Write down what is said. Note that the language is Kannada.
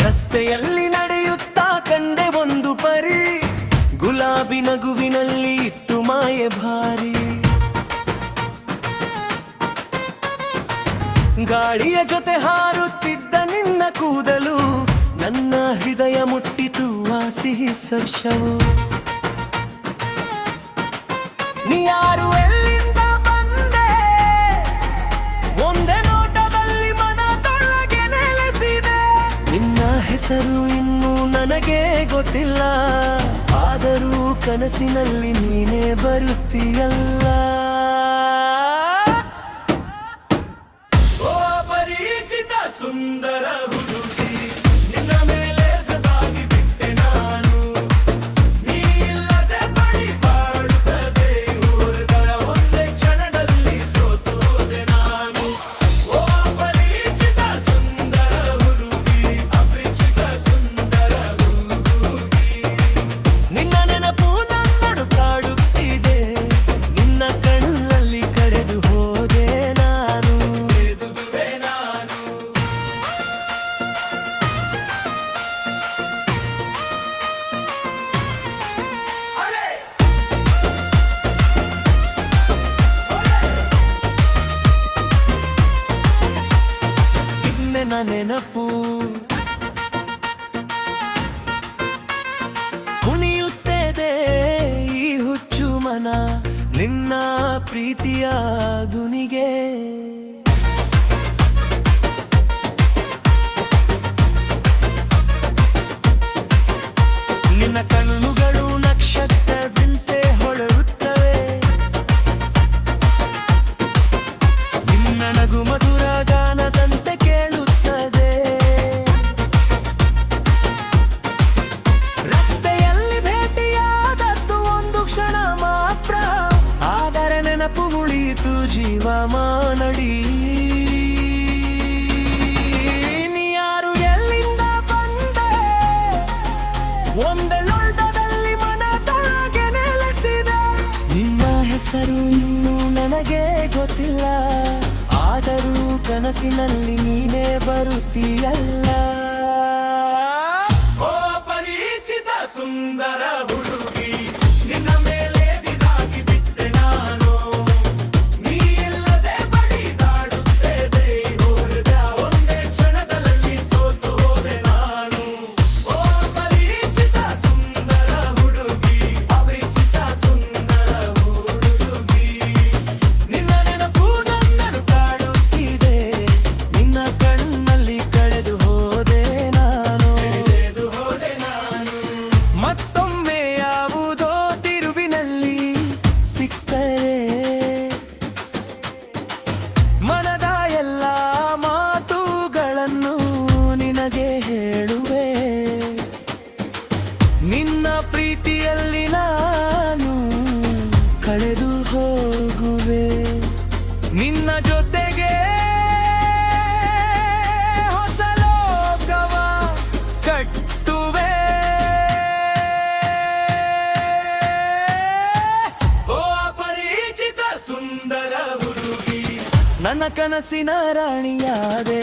ರಸ್ತೆಯಲ್ಲಿ ನಡೆಯುತ್ತಾ ಕಂಡೆ ಒಂದು ಪರಿ, ಗುಲಾಬಿ ನಗುವಿನಲ್ಲಿ ಇತ್ತು ಮಾಯೆ ಭಾರಿ. ಗಾಳಿಯ ಜೊತೆ ಹಾರುತ್ತಿದ್ದ ನಿನ್ನ ಕೂದಲು, ನನ್ನ ಹೃದಯ ಮುಟ್ಟಿತು ಆ ಸಿಹಿ ಸ್ಪರ್ಶವು. ನೀ ಯಾರು, ಎಲ್ಲಿಂದ ಬಂದೆ, ಒಂದೇ ನೋಟದಲ್ಲಿ ಮನದೊಳಗೆ ನೆಲೆಸಿದೆ. ನಿನ್ನ ಹೆಸರು ಇನ್ನೂ ನನಗೆ ಗೊತ್ತಿಲ್ಲ, ಆದರೂ ಕನಸಿನಲ್ಲಿ ನೀನೇ ಬರುತ್ತೀಯಲ್ಲ. ಓ ಪರಿಚಿತ ಸುಂದರ ಹುಡುಗಿ, ನಿನ್ನ ಮೇಲೆ ದಾಗಿ ಬಿಟ್ಟೆ ನಾನು. ನೀ ಇಲ್ಲದೆ ಬಳಿ ಬಾಡುತ್ತದೆ ಹೃದಯ, ಒಂದೇ ಕ್ಷಣದಲ್ಲಿ ಸೋತು ಹೋದೆ ನಾನು. ಓ ಪರಿಚಿತ ಸುಂದರ ಹುಡುಗಿ, ಅಪರಿಚಿತ ಸುಂದರ ಹುಡುಗಿ, ನಿನ್ನ ನೆನಪು ನನ್ನನ್ನು ಕಾಡುತ್ತಿದೆ, ನಿನ್ನ ಕಣ್ಣಲ್ಲಿ ಕಳೆದು ಹೋದೆ ನಾನು. ನಿನ್ನ ನೆನಪು ಕುಣಿಯುತ್ತದೆ ಈ ಹುಚ್ಚು ಮನ, ನಿನ್ನ ಪ್ರೀತಿಯ ದುನಿಗೆ. ನಿನ್ನ ಕಣ್ಣುಗಳು ನಕ್ಷತ್ರದಂತೆ ಹೊಳೆಯುತ್ತವೆ, ನಿನ್ನ ನಗು ಮಧುರ ಗಾನದಂತೆ ಕೇಳುತ್ತದೆ. ರಸ್ತೆಯಲ್ಲಿ ಭೇಟಿಯಾದದ್ದು ಒಂದು ಕ್ಷಣ ಮಾತ್ರ, ಆದರೆ ನೆನಪು ಉಳಿಯಿತು ಜೀವಮಾನಡಿ. ನೀ ಯಾರು, ಎಲ್ಲಿಂದ ಬಂದೆ, ಒಂದೇ ಲೋಟದಲ್ಲಿ ಮನದೊಳಗೆ ನೆಲೆಸಿದೆ. ನಿನ್ನ ಹೆಸರು ಇನ್ನೂ ನನಗೆ ಗೊತ್ತಿಲ್ಲ, ಆದರೂ ಕನಸಿನಲ್ಲಿ ನೀನೇ ಬರುತ್ತೀಯಲ್ಲ. ಓ ಪರಿಚಿತ ಸುಂದರ ಹುಡುಗಿ, ನಿನ್ನ ಮೇಲೆ ದಾಗಿ ಬಿಟ್ಟೆ ನಾನು. ನೀ ಇಲ್ಲದೆ ಬಡಿದಾಡುತ್ತಿದೆ ಹೃದಯ, ಒಂದೇ ಕ್ಷಣದಲ್ಲಿ ಸೋತು ಹೋದೆ ನಾನು. ಓ ಪರಿಚಿತ ಸುಂದರ ಹುಡುಗಿ, ಅಪರಿಚಿತ ಸುಂದರ ಹುಡುಗಿ, ನಿನ್ನ ನೆನಪು ನನ್ನನ್ನು ಕಾಡುತ್ತಿದೆ, ನಿನ್ನ ಕಣ್ಣಲ್ಲಿ ಕಳೆದು ಹೋದೆ ನಾನು. ಮತ್ತೊಮ್ಮೆ ಯಾವುದೋ ತಿರುವಿನಲ್ಲಿ ಸಿಕ್ಕರೆ, ಮನದ ಎಲ್ಲ ಮಾತುಗಳನ್ನು ನಿನಗೆ ಹೇಳುವೆ. ನಿನ್ನ ಪ್ರೀತಿಯಲ್ಲಿ ನಾನು ಕಳೆದು ಹೋಗುವೆ, ನಿನ್ನ ಜೊತೆಗೆ ಹೊಸ ಲೋಕವ ಕಟ್ಟುವೆ. ಓ ಅಪರಿಚಿತ ಸುಂದರ ಹುಡುಗಿ, ನನ್ನ ಕನಸಿನ ರಾಣಿಯಾದೆ.